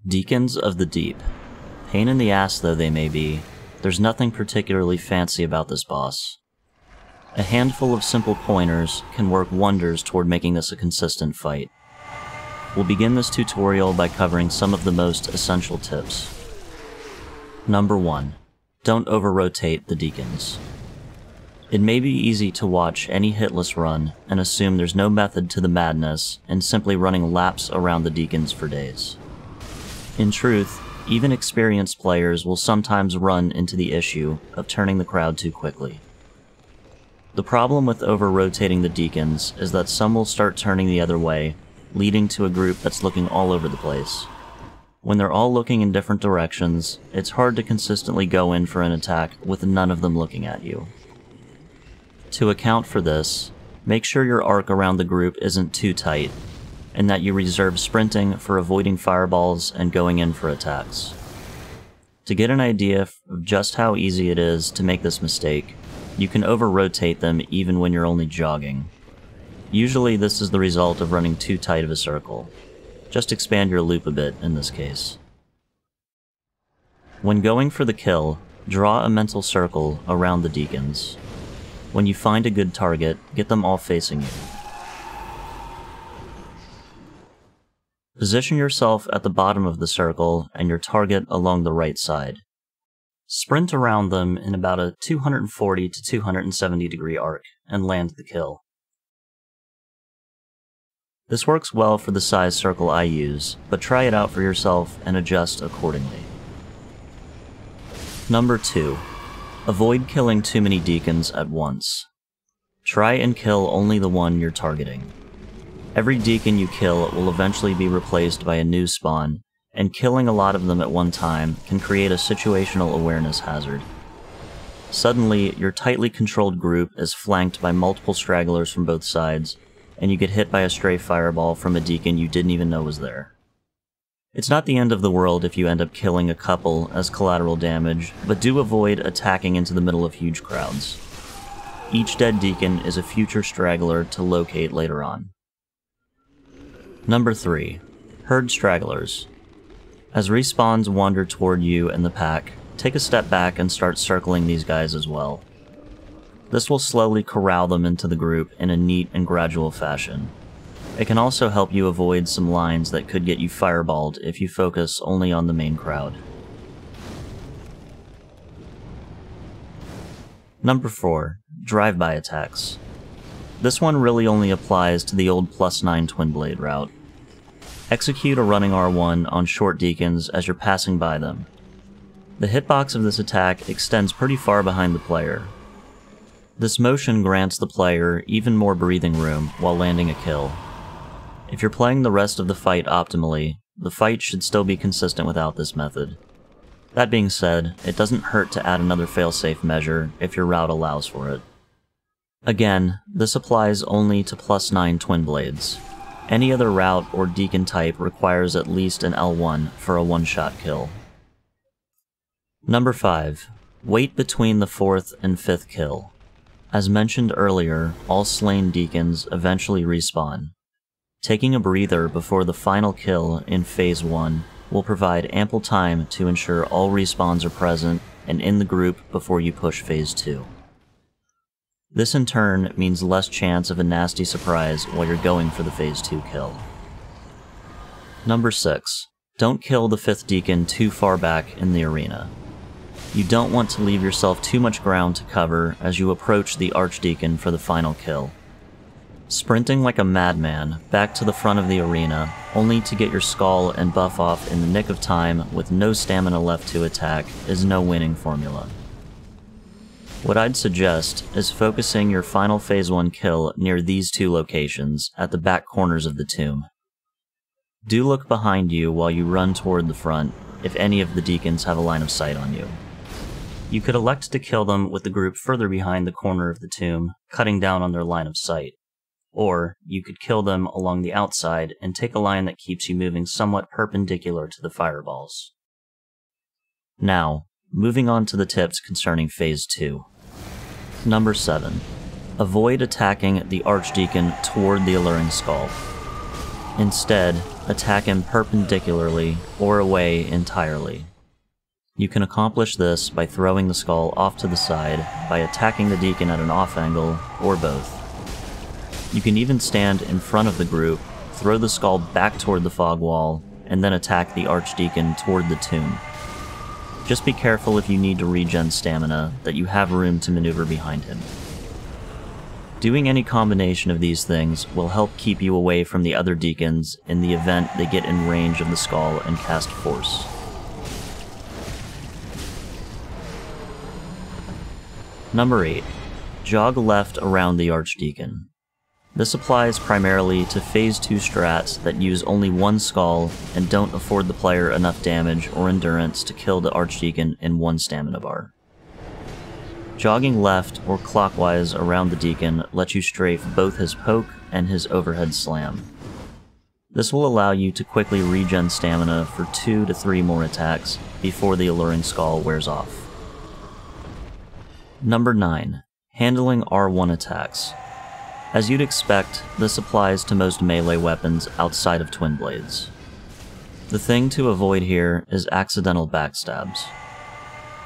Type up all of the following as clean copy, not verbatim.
Deacons of the Deep. Pain in the ass though they may be, there's nothing particularly fancy about this boss. A handful of simple pointers can work wonders toward making this a consistent fight. We'll begin this tutorial by covering some of the most essential tips. Number 1. Don't over-rotate the Deacons. It may be easy to watch any hitless run and assume there's no method to the madness and simply running laps around the Deacons for days. In truth, even experienced players will sometimes run into the issue of turning the crowd too quickly. The problem with over-rotating the Deacons is that some will start turning the other way, leading to a group that's looking all over the place. When they're all looking in different directions, it's hard to consistently go in for an attack with none of them looking at you. To account for this, make sure your arc around the group isn't too tight, and that you reserve sprinting for avoiding fireballs and going in for attacks. To get an idea of just how easy it is to make this mistake, you can over-rotate them even when you're only jogging. Usually this is the result of running too tight of a circle. Just expand your loop a bit in this case. When going for the kill, draw a mental circle around the Deacons. When you find a good target, get them all facing you. Position yourself at the bottom of the circle and your target along the right side. Sprint around them in about a 240 to 270 degree arc and land the kill. This works well for the size circle I use, but try it out for yourself and adjust accordingly. Number 2. Avoid killing too many Deacons at once. Try and kill only the one you're targeting. Every Deacon you kill will eventually be replaced by a new spawn, and killing a lot of them at one time can create a situational awareness hazard. Suddenly, your tightly controlled group is flanked by multiple stragglers from both sides, and you get hit by a stray fireball from a Deacon you didn't even know was there. It's not the end of the world if you end up killing a couple as collateral damage, but do avoid attacking into the middle of huge crowds. Each dead Deacon is a future straggler to locate later on. Number 3. Herd stragglers. As respawns wander toward you and the pack, take a step back and start circling these guys as well. This will slowly corral them into the group in a neat and gradual fashion. It can also help you avoid some lines that could get you fireballed if you focus only on the main crowd. Number 4. Drive-by attacks. This one really only applies to the old +9 twin blade route. Execute a running R1 on short Deacons as you're passing by them. The hitbox of this attack extends pretty far behind the player. This motion grants the player even more breathing room while landing a kill. If you're playing the rest of the fight optimally, the fight should still be consistent without this method. That being said, it doesn't hurt to add another failsafe measure if your route allows for it. Again, this applies only to +9 twin blades. Any other route or Deacon type requires at least an L1 for a one-shot kill. Number 5. Wait between the 4th and 5th kill. As mentioned earlier, all slain Deacons eventually respawn. Taking a breather before the final kill in Phase 1 will provide ample time to ensure all respawns are present and in the group before you push Phase 2. This in turn means less chance of a nasty surprise while you're going for the Phase 2 kill. Number 6. Don't kill the 5th Deacon too far back in the arena. You don't want to leave yourself too much ground to cover as you approach the Archdeacon for the final kill. Sprinting like a madman back to the front of the arena, only to get your skull and buff off in the nick of time with no stamina left to attack, is no winning formula. What I'd suggest is focusing your final Phase 1 kill near these two locations, at the back corners of the tomb. Do look behind you while you run toward the front, if any of the Deacons have a line of sight on you. You could elect to kill them with the group further behind the corner of the tomb, cutting down on their line of sight. Or, you could kill them along the outside and take a line that keeps you moving somewhat perpendicular to the fireballs. Now, moving on to the tips concerning Phase 2. Number 7. Avoid attacking the Archdeacon toward the alluring skull. Instead, attack him perpendicularly or away entirely. You can accomplish this by throwing the skull off to the side, by attacking the Deacon at an off angle, or both. You can even stand in front of the group, throw the skull back toward the fog wall, and then attack the Archdeacon toward the tomb. Just be careful if you need to regen stamina, that you have room to maneuver behind him. Doing any combination of these things will help keep you away from the other Deacons in the event they get in range of the skull and cast Force. Number 8. Jog left around the Archdeacon. This applies primarily to Phase 2 strats that use only one skull and don't afford the player enough damage or endurance to kill the Archdeacon in one stamina bar. Jogging left or clockwise around the Deacon lets you strafe both his poke and his overhead slam. This will allow you to quickly regen stamina for 2 to 3 more attacks before the alluring skull wears off. Number 9. Handling R1 attacks. As you'd expect, this applies to most melee weapons outside of twin blades. The thing to avoid here is accidental backstabs.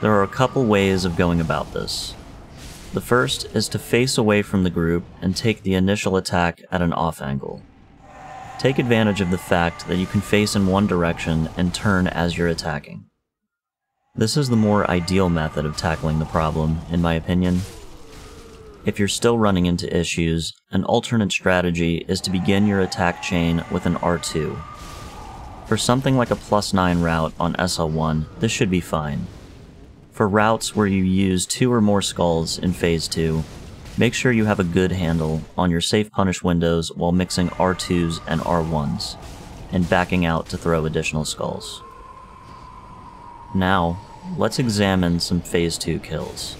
There are a couple ways of going about this. The first is to face away from the group and take the initial attack at an off angle. Take advantage of the fact that you can face in one direction and turn as you're attacking. This is the more ideal method of tackling the problem, in my opinion. If you're still running into issues, an alternate strategy is to begin your attack chain with an R2. For something like a +9 route on SL1, this should be fine. For routes where you use 2 or more skulls in Phase 2, make sure you have a good handle on your safe punish windows while mixing R2s and R1s, and backing out to throw additional skulls. Now, let's examine some Phase 2 kills.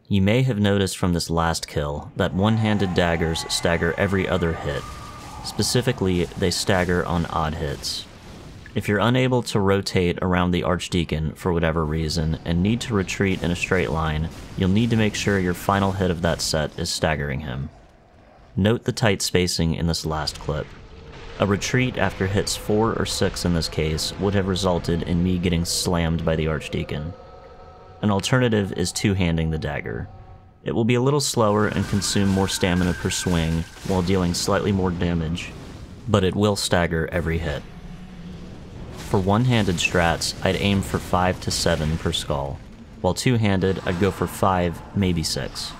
You may have noticed from this last kill that one-handed daggers stagger every other hit. Specifically, they stagger on odd hits. If you're unable to rotate around the Archdeacon for whatever reason and need to retreat in a straight line, you'll need to make sure your final hit of that set is staggering him. Note the tight spacing in this last clip. A retreat after hits 4 or 6 in this case would have resulted in me getting slammed by the Archdeacon. An alternative is two-handing the dagger. It will be a little slower and consume more stamina per swing while dealing slightly more damage, but it will stagger every hit. For one-handed strats, I'd aim for 5 to 7 per skull, while two-handed, I'd go for 5, maybe 6.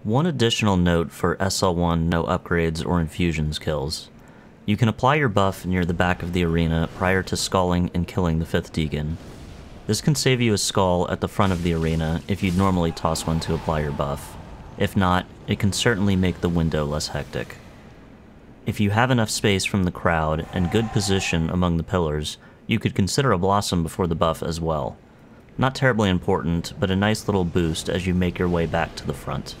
One additional note for SL1 no upgrades or infusions kills. You can apply your buff near the back of the arena prior to skulling and killing the 5th Deacon. This can save you a skull at the front of the arena if you'd normally toss one to apply your buff. If not, it can certainly make the window less hectic. If you have enough space from the crowd and good position among the pillars, you could consider a blossom before the buff as well. Not terribly important, but a nice little boost as you make your way back to the front.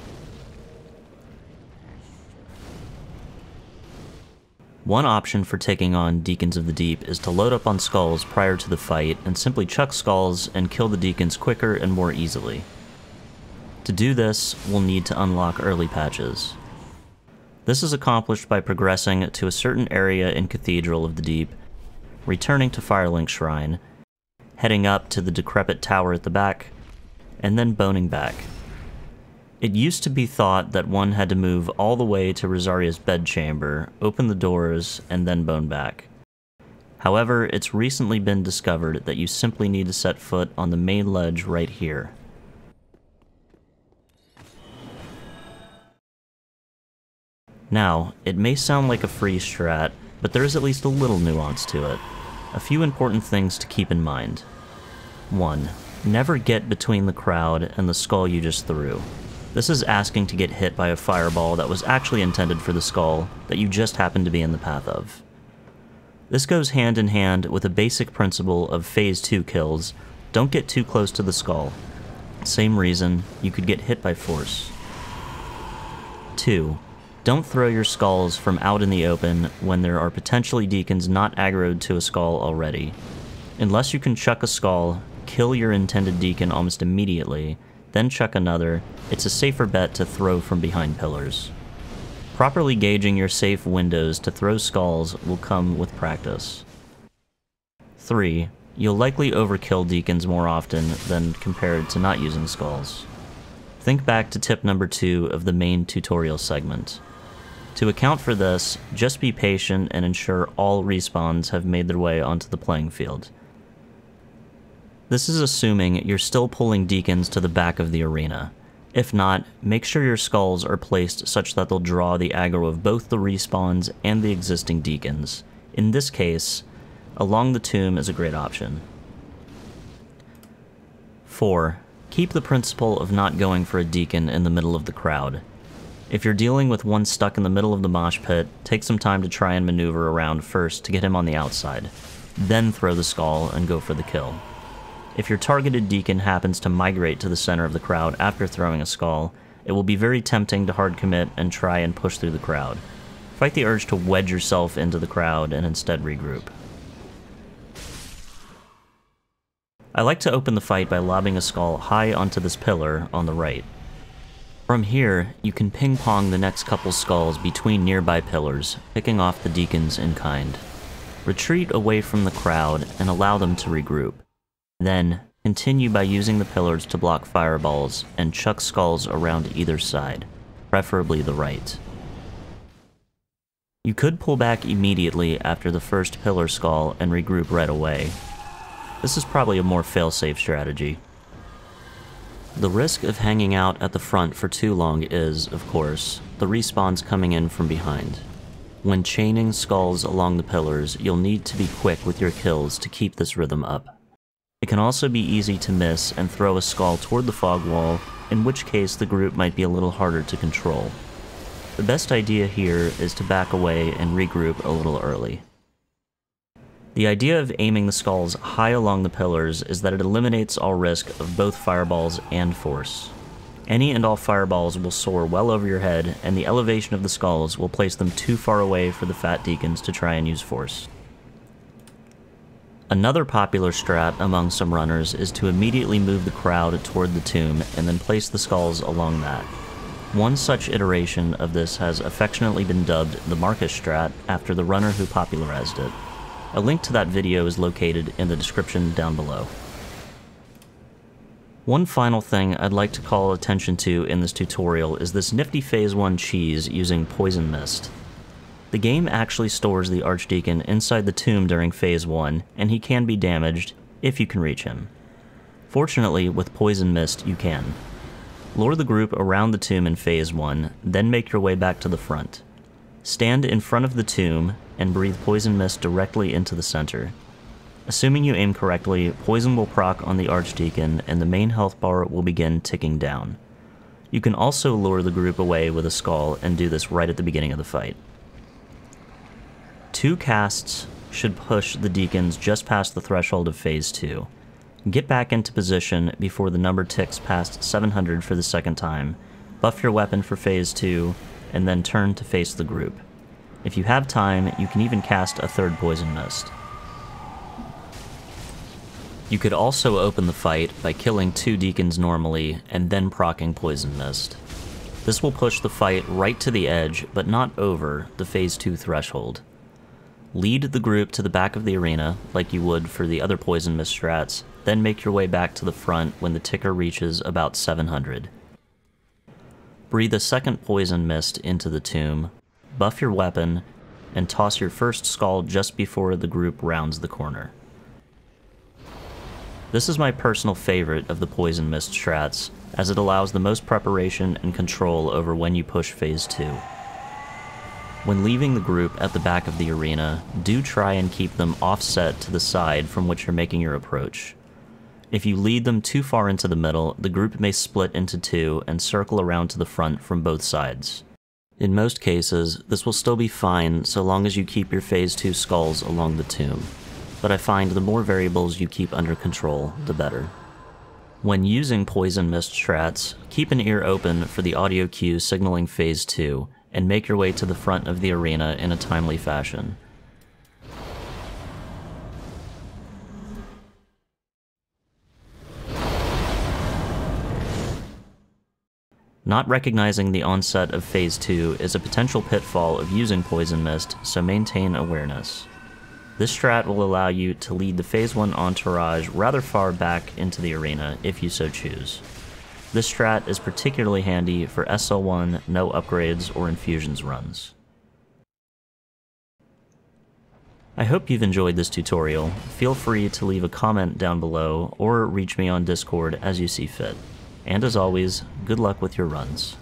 One option for taking on Deacons of the Deep is to load up on skulls prior to the fight and simply chuck skulls and kill the Deacons quicker and more easily. To do this, we'll need to unlock early patches. This is accomplished by progressing to a certain area in Cathedral of the Deep, returning to Firelink Shrine, heading up to the decrepit tower at the back, and then boning back. It used to be thought that one had to move all the way to Rosaria's bedchamber, open the doors, and then bone back. However, it's recently been discovered that you simply need to set foot on the main ledge right here. Now, it may sound like a free strat, but there is at least a little nuance to it. A few important things to keep in mind. 1. Never get between the crowd and the skull you just threw. This is asking to get hit by a fireball that was actually intended for the skull that you just happened to be in the path of. This goes hand in hand with a basic principle of Phase 2 kills: don't get too close to the skull. Same reason, you could get hit by force. 2. Don't throw your skulls from out in the open when there are potentially Deacons not aggroed to a skull already. Unless you can chuck a skull, kill your intended Deacon almost immediately, then chuck another, it's a safer bet to throw from behind pillars. Properly gauging your safe windows to throw skulls will come with practice. 3. You'll likely overkill Deacons more often than compared to not using skulls. Think back to tip number 2 of the main tutorial segment. To account for this, just be patient and ensure all respawns have made their way onto the playing field. This is assuming you're still pulling Deacons to the back of the arena. If not, make sure your skulls are placed such that they'll draw the aggro of both the respawns and the existing Deacons. In this case, along the tomb is a great option. 4. Keep the principle of not going for a Deacon in the middle of the crowd. If you're dealing with one stuck in the middle of the mosh pit, take some time to try and maneuver around first to get him on the outside. Then throw the skull and go for the kill. If your targeted Deacon happens to migrate to the center of the crowd after throwing a skull, it will be very tempting to hard commit and try and push through the crowd. Fight the urge to wedge yourself into the crowd and instead regroup. I like to open the fight by lobbing a skull high onto this pillar on the right. From here, you can ping-pong the next couple skulls between nearby pillars, picking off the Deacons in kind. Retreat away from the crowd and allow them to regroup. Then, continue by using the pillars to block fireballs and chuck skulls around either side, preferably the right. You could pull back immediately after the first pillar skull and regroup right away. This is probably a more fail-safe strategy. The risk of hanging out at the front for too long is, of course, the respawns coming in from behind. When chaining skulls along the pillars, you'll need to be quick with your kills to keep this rhythm up. It can also be easy to miss and throw a skull toward the fog wall, in which case the group might be a little harder to control. The best idea here is to back away and regroup a little early. The idea of aiming the skulls high along the pillars is that it eliminates all risk of both fireballs and force. Any and all fireballs will soar well over your head, and the elevation of the skulls will place them too far away for the fat deacons to try and use force. Another popular strat among some runners is to immediately move the crowd toward the tomb and then place the skulls along that. One such iteration of this has affectionately been dubbed the Markish Strat after the runner who popularized it. A link to that video is located in the description down below. One final thing I'd like to call attention to in this tutorial is this nifty Phase 1 cheese using Poison Mist. The game actually stores the Archdeacon inside the tomb during Phase 1, and he can be damaged if you can reach him. Fortunately, with Poison Mist, you can. Lure the group around the tomb in Phase 1, then make your way back to the front. Stand in front of the tomb and breathe Poison Mist directly into the center. Assuming you aim correctly, poison will proc on the Archdeacon and the main health bar will begin ticking down. You can also lure the group away with a skull and do this right at the beginning of the fight. 2 casts should push the Deacons just past the threshold of Phase 2. Get back into position before the number ticks past 700 for the second time, buff your weapon for Phase 2, and then turn to face the group. If you have time, you can even cast a 3rd Poison Mist. You could also open the fight by killing 2 Deacons normally, and then proccing Poison Mist. This will push the fight right to the edge, but not over, the Phase 2 threshold. Lead the group to the back of the arena, like you would for the other Poison Mist strats, then make your way back to the front when the ticker reaches about 700. Breathe a 2nd Poison Mist into the tomb, buff your weapon, and toss your first skull just before the group rounds the corner. This is my personal favorite of the Poison Mist strats, as it allows the most preparation and control over when you push Phase 2. When leaving the group at the back of the arena, do try and keep them offset to the side from which you're making your approach. If you lead them too far into the middle, the group may split into 2 and circle around to the front from both sides. In most cases, this will still be fine so long as you keep your Phase 2 skulls along the tomb, but I find the more variables you keep under control, the better. When using Poison Mist strats, keep an ear open for the audio cue signaling Phase 2, and make your way to the front of the arena in a timely fashion. Not recognizing the onset of Phase 2 is a potential pitfall of using Poison Mist, so maintain awareness. This strat will allow you to lead the Phase 1 entourage rather far back into the arena if you so choose. This strat is particularly handy for SL1, no upgrades, or infusions runs. I hope you've enjoyed this tutorial. Feel free to leave a comment down below or reach me on Discord as you see fit. And as always, good luck with your runs.